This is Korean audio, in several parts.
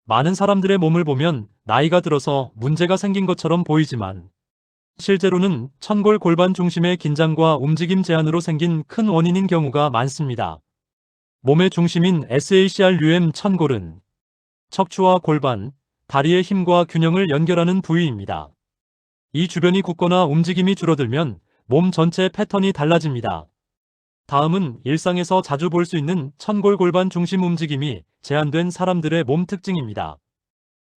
많은 사람들의 몸을 보면 나이가 들어서 문제가 생긴 것처럼 보이지만 실제로는 천골 골반 중심의 긴장과 움직임 제한으로 생긴 큰 원인인 경우가 많습니다. 몸의 중심인 SACR-UM 천골은 척추와 골반, 다리의 힘과 균형을 연결하는 부위입니다. 이 주변이 굳거나 움직임이 줄어들면 몸 전체의 패턴이 달라집니다. 다음은 일상에서 자주 볼 수 있는 천골 골반 중심 움직임이 제한된 사람들의 몸 특징입니다.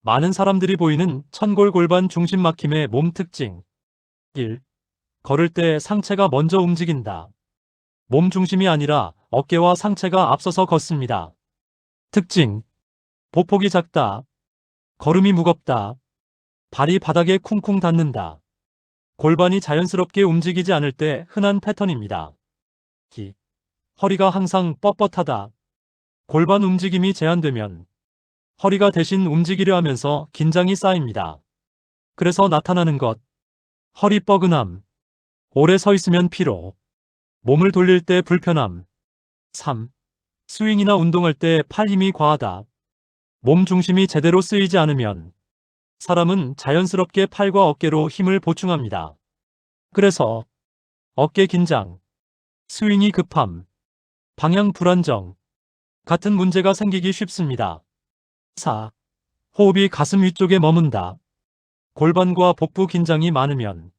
많은 사람들이 보이는 천골 골반 중심 막힘의 몸 특징. 1. 걸을 때 상체가 먼저 움직인다. 몸 중심이 아니라 어깨와 상체가 앞서서 걷습니다. 특징. 보폭이 작다. 걸음이 무겁다. 발이 바닥에 쿵쿵 닿는다. 골반이 자연스럽게 움직이지 않을 때 흔한 패턴입니다. 2. 허리가 항상 뻣뻣하다. 골반 움직임이 제한되면 허리가 대신 움직이려 하면서 긴장이 쌓입니다. 그래서 나타나는 것. 허리 뻐근함. 오래 서 있으면 피로. 몸을 돌릴 때 불편함. 3. 스윙이나 운동할 때 팔 힘이 과하다. 몸 중심이 제대로 쓰이지 않으면 사람은 자연스럽게 팔과 어깨로 힘을 보충합니다. 그래서 어깨 긴장, 스윙이 급함, 방향 불안정 같은 문제가 생기기 쉽습니다. 4. 호흡이 가슴 위쪽에 머문다. 골반과 복부 긴장이 많으면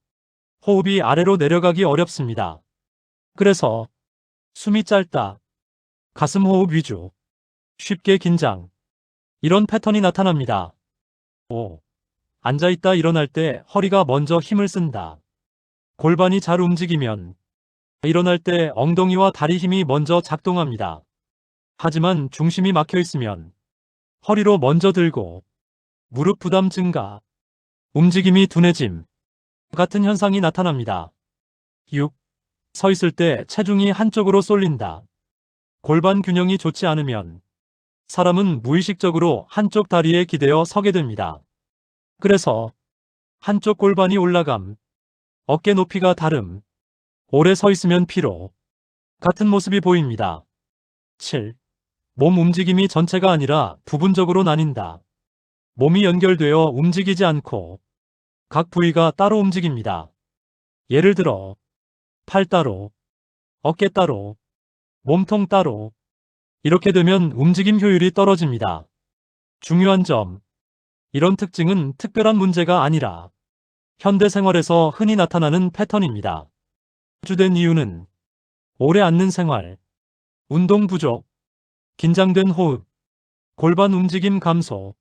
호흡이 아래로 내려가기 어렵습니다. 그래서 숨이 짧다. 가슴 호흡 위주. 쉽게 긴장. 이런 패턴이 나타납니다. 5. 앉아있다 일어날 때 허리가 먼저 힘을 쓴다. 골반이 잘 움직이면 일어날 때 엉덩이와 다리 힘이 먼저 작동합니다. 하지만 중심이 막혀 있으면 허리로 먼저 들고 무릎 부담 증가, 움직임이 둔해짐 같은 현상이 나타납니다. 6. 서 있을 때 체중이 한쪽으로 쏠린다. 골반 균형이 좋지 않으면 사람은 무의식적으로 한쪽 다리에 기대어 서게 됩니다. 그래서 한쪽 골반이 올라감, 어깨 높이가 다름, 오래 서 있으면 피로 같은 모습이 보입니다. 7. 몸 움직임이 전체가 아니라 부분적으로 나뉜다. 몸이 연결되어 움직이지 않고 각 부위가 따로 움직입니다. 예를 들어 팔 따로, 어깨 따로, 몸통 따로. 이렇게 되면 움직임 효율이 떨어집니다. 중요한 점. 이런 특징은 특별한 문제가 아니라 현대 생활에서 흔히 나타나는 패턴입니다. 주된 이유는 오래 앉는 생활, 운동 부족, 긴장된 호흡, 골반 움직임 감소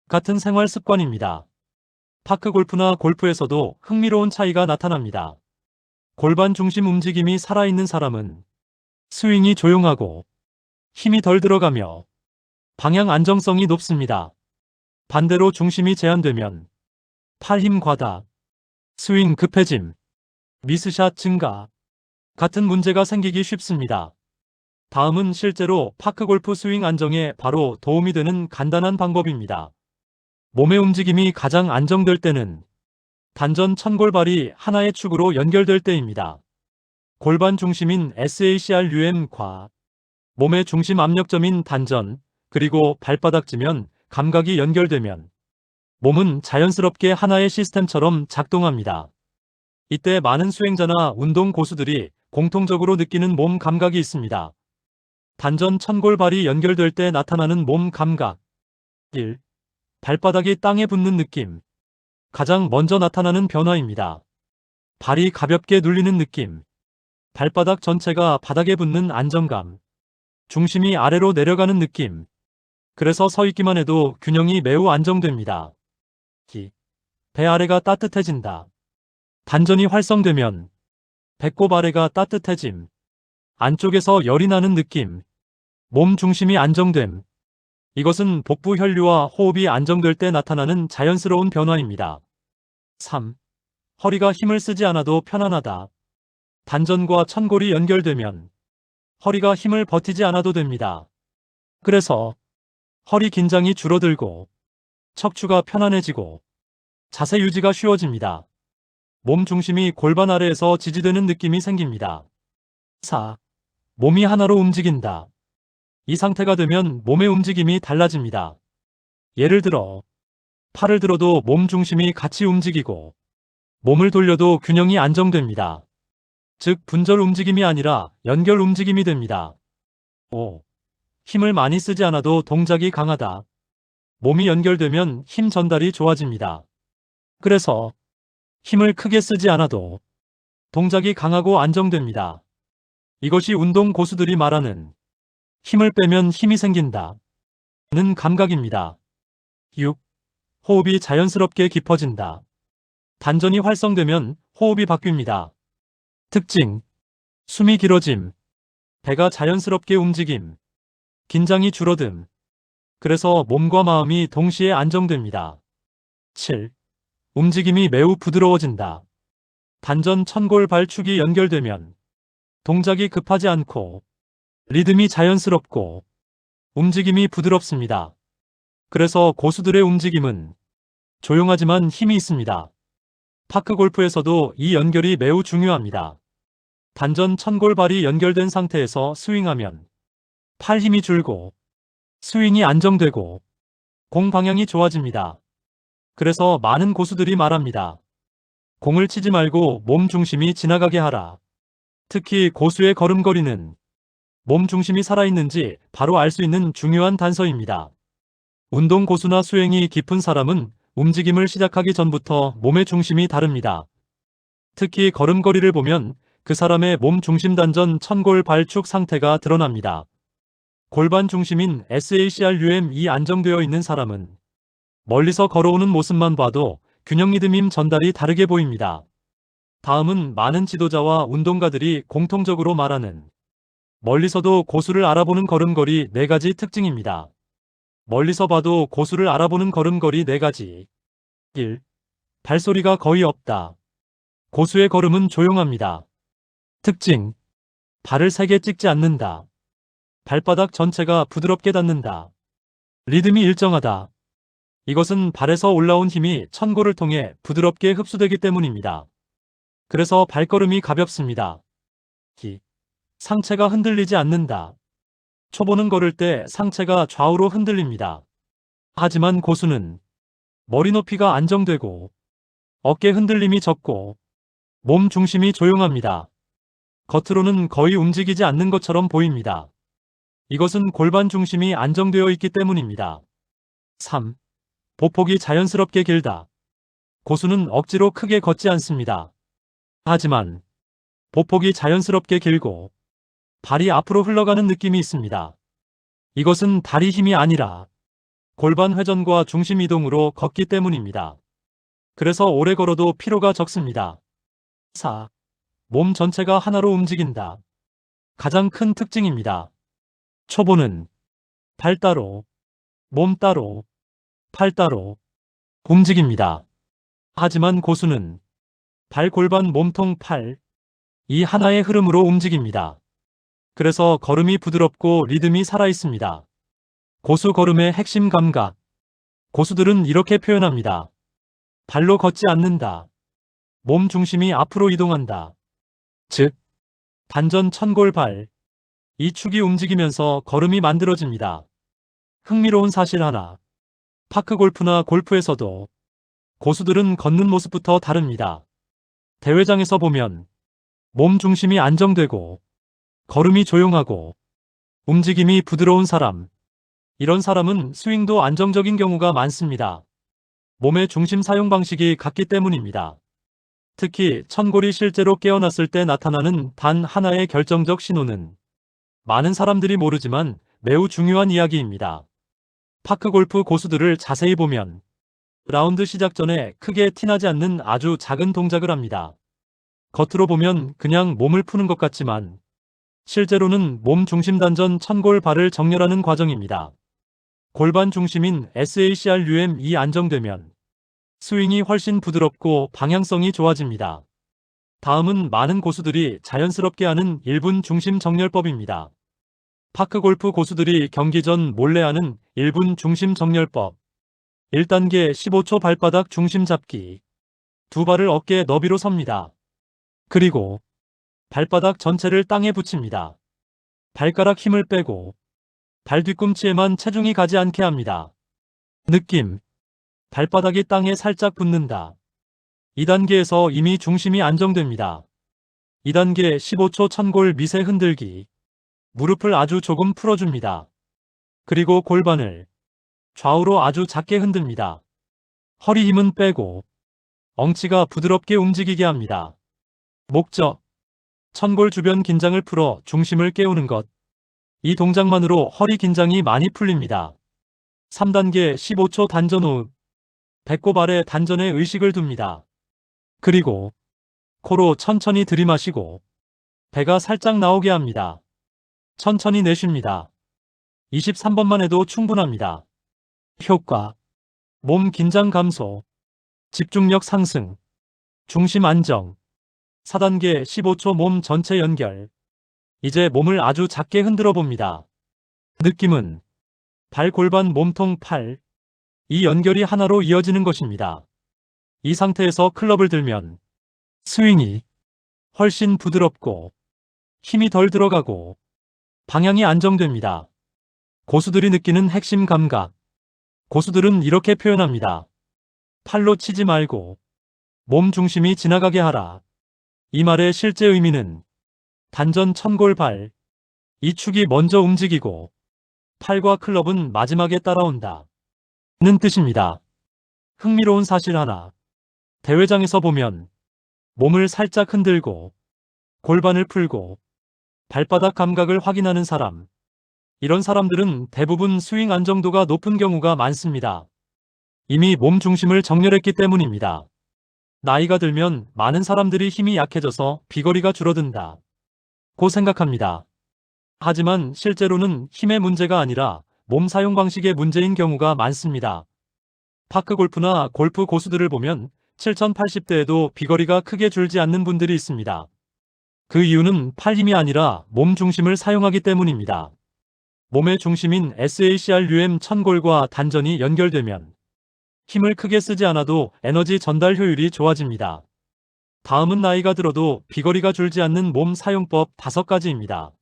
같은 생활 습관입니다. 파크 골프나 골프에서도 흥미로운 차이가 나타납니다. 골반 중심 움직임이 살아있는 사람은 스윙이 조용하고 힘이 덜 들어가며 방향 안정성이 높습니다. 반대로 중심이 제한되면 팔 힘 과다, 스윙 급해짐, 미스샷 증가 같은 문제가 생기기 쉽습니다. 다음은 실제로 파크골프 스윙 안정에 바로 도움이 되는 간단한 방법입니다. 몸의 움직임이 가장 안정될 때는 단전 천골발이 하나의 축으로 연결될 때입니다. 골반 중심인 SACR-UM과 몸의 중심 압력점인 단전, 그리고 발바닥지면 감각이 연결되면 몸은 자연스럽게 하나의 시스템처럼 작동합니다. 이때 많은 수행자나 운동 고수들이 공통적으로 느끼는 몸 감각이 있습니다. 단전 천골발이 연결될 때 나타나는 몸 감각. 1. 발바닥이 땅에 붙는 느낌. 가장 먼저 나타나는 변화입니다. 발이 가볍게 눌리는 느낌. 발바닥 전체가 바닥에 붙는 안정감. 중심이 아래로 내려가는 느낌. 그래서 서 있기만 해도 균형이 매우 안정됩니다. 2. 배 아래가 따뜻해진다. 단전이 활성되면 배꼽 아래가 따뜻해짐. 안쪽에서 열이 나는 느낌. 몸 중심이 안정됨. 이것은 복부 혈류와 호흡이 안정될 때 나타나는 자연스러운 변화입니다. 3. 허리가 힘을 쓰지 않아도 편안하다. 단전과 천골이 연결되면 허리가 힘을 버티지 않아도 됩니다. 그래서 허리 긴장이 줄어들고 척추가 편안해지고 자세 유지가 쉬워집니다. 몸 중심이 골반 아래에서 지지되는 느낌이 생깁니다. 4. 몸이 하나로 움직인다. 이 상태가 되면 몸의 움직임이 달라집니다. 예를 들어 팔을 들어도 몸 중심이 같이 움직이고 몸을 돌려도 균형이 안정됩니다. 즉 분절 움직임이 아니라 연결 움직임이 됩니다. 5. 힘을 많이 쓰지 않아도 동작이 강하다. 몸이 연결되면 힘 전달이 좋아집니다. 그래서 힘을 크게 쓰지 않아도 동작이 강하고 안정됩니다. 이것이 운동 고수들이 말하는 힘을 빼면 힘이 생긴다 는 감각입니다. 6. 호흡이 자연스럽게 깊어진다. 단전이 활성되면 호흡이 바뀝니다. 특징: 숨이 길어짐, 배가 자연스럽게 움직임, 긴장이 줄어듦. 그래서 몸과 마음이 동시에 안정됩니다. 7. 움직임이 매우 부드러워진다. 단전 천골 발축이 연결되면 동작이 급하지 않고 리듬이 자연스럽고 움직임이 부드럽습니다. 그래서 고수들의 움직임은 조용하지만 힘이 있습니다. 파크 골프에서도 이 연결이 매우 중요합니다. 단전 천골발이 연결된 상태에서 스윙하면 팔 힘이 줄고 스윙이 안정되고 공 방향이 좋아집니다. 그래서 많은 고수들이 말합니다. 공을 치지 말고 몸 중심이 지나가게 하라. 특히 고수의 걸음걸이는 몸 중심이 살아있는지 바로 알 수 있는 중요한 단서입니다. 운동 고수나 수행이 깊은 사람은 움직임을 시작하기 전부터 몸의 중심이 다릅니다. 특히 걸음걸이를 보면 그 사람의 몸 중심 단전 천골 발축 상태가 드러납니다. 골반 중심인 SACRUM이 안정되어 있는 사람은 멀리서 걸어오는 모습만 봐도 균형 리듬 힘 전달이 다르게 보입니다. 다음은 많은 지도자와 운동가들이 공통적으로 말하는 멀리서도 고수를 알아보는 걸음걸이 4가지 특징입니다. 멀리서 봐도 고수를 알아보는 걸음걸이 4가지. 1. 발소리가 거의 없다. 고수의 걸음은 조용합니다. 특징: 발을 세게 찍지 않는다. 발바닥 전체가 부드럽게 닿는다. 리듬이 일정하다. 이것은 발에서 올라온 힘이 천골을 통해 부드럽게 흡수되기 때문입니다. 그래서 발걸음이 가볍습니다. 2. 상체가 흔들리지 않는다. 초보는 걸을 때 상체가 좌우로 흔들립니다. 하지만 고수는 머리 높이가 안정되고 어깨 흔들림이 적고 몸 중심이 조용합니다. 겉으로는 거의 움직이지 않는 것처럼 보입니다. 이것은 골반 중심이 안정되어 있기 때문입니다. 3. 보폭이 자연스럽게 길다. 고수는 억지로 크게 걷지 않습니다. 하지만 보폭이 자연스럽게 길고 발이 앞으로 흘러가는 느낌이 있습니다. 이것은 다리 힘이 아니라 골반 회전과 중심 이동으로 걷기 때문입니다. 그래서 오래 걸어도 피로가 적습니다. 4. 몸 전체가 하나로 움직인다. 가장 큰 특징입니다. 초보는 발 따로, 몸 따로, 팔 따로 움직입니다. 하지만 고수는 발, 골반, 몸통, 팔, 이 하나의 흐름으로 움직입니다. 그래서 걸음이 부드럽고 리듬이 살아있습니다. 고수 걸음의 핵심 감각. 고수들은 이렇게 표현합니다. 발로 걷지 않는다. 몸 중심이 앞으로 이동한다. 즉, 단전 천골발. 이 축이 움직이면서 걸음이 만들어집니다. 흥미로운 사실 하나. 파크 골프나 골프에서도 고수들은 걷는 모습부터 다릅니다. 대회장에서 보면 몸 중심이 안정되고 걸음이 조용하고 움직임이 부드러운 사람. 이런 사람은 스윙도 안정적인 경우가 많습니다. 몸의 중심 사용 방식이 같기 때문입니다. 특히 천골이 실제로 깨어났을 때 나타나는 단 하나의 결정적 신호는 많은 사람들이 모르지만 매우 중요한 이야기입니다. 파크 골프 고수들을 자세히 보면 라운드 시작 전에 크게 티나지 않는 아주 작은 동작을 합니다. 겉으로 보면 그냥 몸을 푸는 것 같지만 실제로는 몸 중심 단전 천골 발을 정렬하는 과정입니다. 골반 중심인 SACRUM이 안정되면 스윙이 훨씬 부드럽고 방향성이 좋아집니다. 다음은 많은 고수들이 자연스럽게 하는 1분 중심 정렬법입니다. 파크 골프 고수들이 경기 전 몰래 하는 1분 중심 정렬법. 1단계 15초 발바닥 중심 잡기. 두 발을 어깨 너비로 섭니다. 그리고 발바닥 전체를 땅에 붙입니다. 발가락 힘을 빼고 발 뒤꿈치에만 체중이 가지 않게 합니다. 느낌. 발바닥이 땅에 살짝 붙는다. 2단계에서 이미 중심이 안정됩니다. 2단계 15초 천골 미세 흔들기. 무릎을 아주 조금 풀어줍니다. 그리고 골반을 좌우로 아주 작게 흔듭니다. 허리 힘은 빼고 엉치가 부드럽게 움직이게 합니다. 목적. 천골 주변 긴장을 풀어 중심을 깨우는 것. 이 동작만으로 허리 긴장이 많이 풀립니다. 3단계 15초 단전 호흡. 배꼽 아래 단전에 의식을 둡니다. 그리고 코로 천천히 들이마시고 배가 살짝 나오게 합니다. 천천히 내쉽니다. 23번만 해도 충분합니다. 효과. 몸 긴장 감소, 집중력 상승, 중심 안정. 4단계 15초 몸 전체 연결. 이제 몸을 아주 작게 흔들어 봅니다. 느낌은 발, 골반, 몸통, 팔. 이 연결이 하나로 이어지는 것입니다. 이 상태에서 클럽을 들면 스윙이 훨씬 부드럽고 힘이 덜 들어가고 방향이 안정됩니다. 고수들이 느끼는 핵심 감각. 고수들은 이렇게 표현합니다. 팔로 치지 말고 몸 중심이 지나가게 하라. 이 말의 실제 의미는 단전 천골발. 이 축이 먼저 움직이고 팔과 클럽은 마지막에 따라온다. 는 뜻입니다. 흥미로운 사실 하나. 대회장에서 보면 몸을 살짝 흔들고 골반을 풀고 발바닥 감각을 확인하는 사람. 이런 사람들은 대부분 스윙 안정도가 높은 경우가 많습니다. 이미 몸 중심을 정렬했기 때문입니다. 나이가 들면 많은 사람들이 힘이 약해져서 비거리가 줄어든다 고 생각합니다. 하지만 실제로는 힘의 문제가 아니라 몸 사용 방식의 문제인 경우가 많습니다. 파크 골프나 골프 고수들을 보면 7080대에도 비거리가 크게 줄지 않는 분들이 있습니다. 그 이유는 팔 힘이 아니라 몸 중심을 사용하기 때문입니다. 몸의 중심인 SACR-UM 천골과 단전이 연결되면 힘을 크게 쓰지 않아도 에너지 전달 효율이 좋아집니다. 다음은 나이가 들어도 비거리가 줄지 않는 몸 사용법 5가지입니다.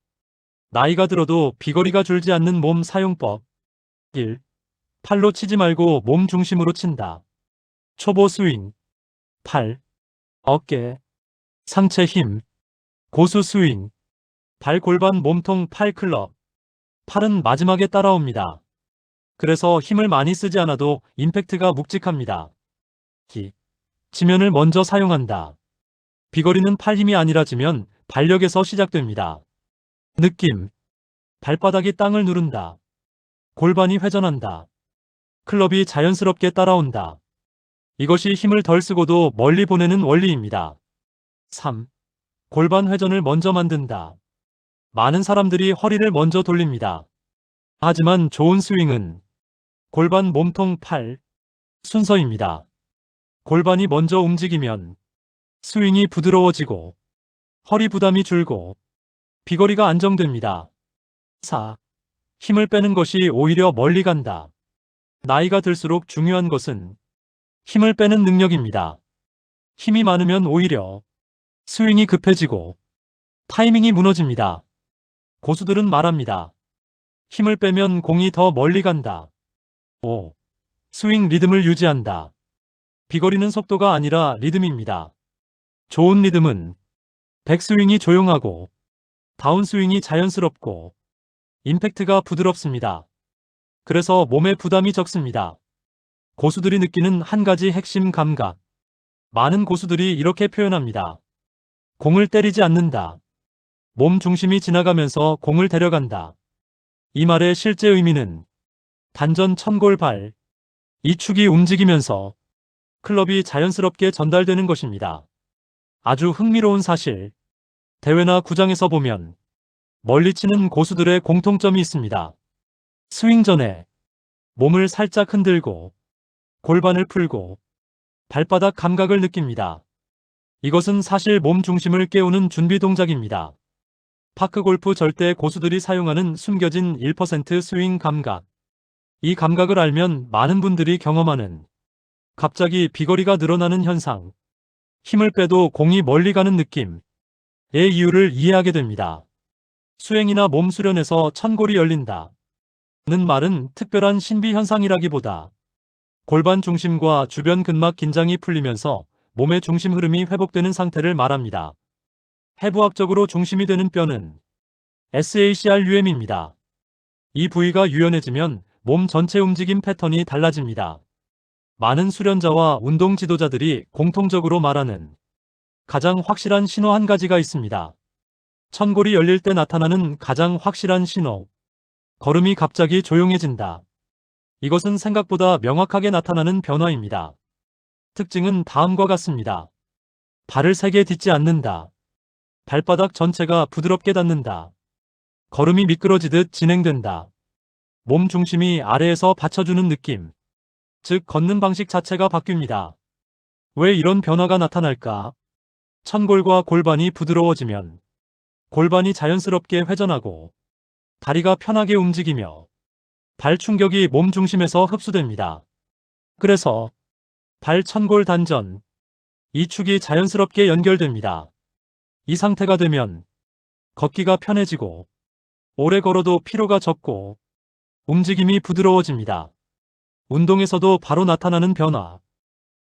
나이가 들어도 비거리가 줄지 않는 몸 사용법. 1. 팔로 치지 말고 몸 중심으로 친다. 초보 스윙. 팔, 어깨, 상체 힘. 고수 스윙. 발, 골반, 몸통, 팔, 클럽. 팔은 마지막에 따라옵니다. 그래서 힘을 많이 쓰지 않아도 임팩트가 묵직합니다. 기. 지면을 먼저 사용한다. 비거리는 팔 힘이 아니라 지면 발력에서 시작됩니다. 느낌. 발바닥이 땅을 누른다. 골반이 회전한다. 클럽이 자연스럽게 따라온다. 이것이 힘을 덜 쓰고도 멀리 보내는 원리입니다. 3. 골반 회전을 먼저 만든다. 많은 사람들이 허리를 먼저 돌립니다. 하지만 좋은 스윙은 골반, 몸통, 팔 순서입니다. 골반이 먼저 움직이면 스윙이 부드러워지고 허리 부담이 줄고 비거리가 안정됩니다. 4. 힘을 빼는 것이 오히려 멀리 간다. 나이가 들수록 중요한 것은 힘을 빼는 능력입니다. 힘이 많으면 오히려 스윙이 급해지고 타이밍이 무너집니다. 고수들은 말합니다. 힘을 빼면 공이 더 멀리 간다. 5. 스윙 리듬을 유지한다. 비거리는 속도가 아니라 리듬입니다. 좋은 리듬은 백스윙이 조용하고 다운스윙이 자연스럽고 임팩트가 부드럽습니다. 그래서 몸에 부담이 적습니다. 고수들이 느끼는 한 가지 핵심 감각. 많은 고수들이 이렇게 표현합니다. 공을 때리지 않는다. 몸 중심이 지나가면서 공을 데려간다. 이 말의 실제 의미는 단전 천골발. 이 축이 움직이면서 클럽이 자연스럽게 전달되는 것입니다. 아주 흥미로운 사실. 대회나 구장에서 보면 멀리 치는 고수들의 공통점이 있습니다. 스윙 전에 몸을 살짝 흔들고 골반을 풀고 발바닥 감각을 느낍니다. 이것은 사실 몸 중심을 깨우는 준비 동작입니다. 파크 골프 절대 고수들이 사용하는 숨겨진 1% 스윙 감각. 이 감각을 알면 많은 분들이 경험하는 갑자기 비거리가 늘어나는 현상, 힘을 빼도 공이 멀리 가는 느낌의 이유를 이해하게 됩니다. 수행이나 몸 수련에서 천골이 열린다 는 말은 특별한 신비 현상이라기보다 골반 중심과 주변 근막 긴장이 풀리면서 몸의 중심 흐름이 회복되는 상태를 말합니다. 해부학적으로 중심이 되는 뼈는 SACRUM입니다. 이 부위가 유연해지면 몸 전체 움직임 패턴이 달라집니다. 많은 수련자와 운동 지도자들이 공통적으로 말하는 가장 확실한 신호 한 가지가 있습니다. 천골이 열릴 때 나타나는 가장 확실한 신호. 걸음이 갑자기 조용해진다. 이것은 생각보다 명확하게 나타나는 변화입니다. 특징은 다음과 같습니다. 발을 세게 딛지 않는다. 발바닥 전체가 부드럽게 닿는다. 걸음이 미끄러지듯 진행된다. 몸 중심이 아래에서 받쳐주는 느낌. 즉, 걷는 방식 자체가 바뀝니다. 왜 이런 변화가 나타날까? 천골과 골반이 부드러워지면 골반이 자연스럽게 회전하고 다리가 편하게 움직이며 발 충격이 몸 중심에서 흡수됩니다. 그래서 발 천골 단전, 이 축이 자연스럽게 연결됩니다. 이 상태가 되면 걷기가 편해지고 오래 걸어도 피로가 적고 움직임이 부드러워집니다. 운동에서도 바로 나타나는 변화.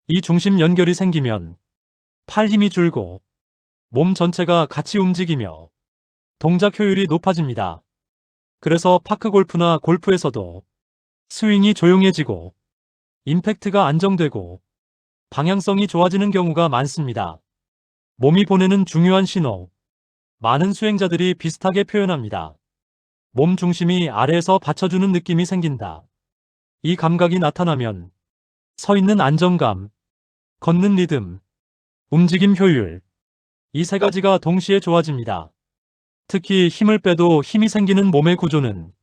이 중심 연결이 생기면 팔 힘이 줄고 몸 전체가 같이 움직이며 동작 효율이 높아집니다. 그래서 파크 골프나 골프에서도 스윙이 조용해지고 임팩트가 안정되고 방향성이 좋아지는 경우가 많습니다. 몸이 보내는 중요한 신호. 많은 수행자들이 비슷하게 표현합니다. 몸 중심이 아래에서 받쳐주는 느낌이 생긴다. 이 감각이 나타나면 서 있는 안정감, 걷는 리듬, 움직임 효율, 이 세 가지가 동시에 좋아집니다. 특히 힘을 빼도 힘이 생기는 몸의 구조는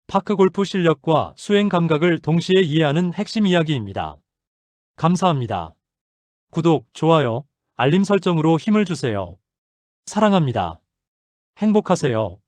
파크 골프 실력과 수행 감각을 동시에 이해하는 핵심 이야기입니다. 감사합니다. 구독, 좋아요, 알림 설정으로 힘을 주세요. 사랑합니다. 행복하세요.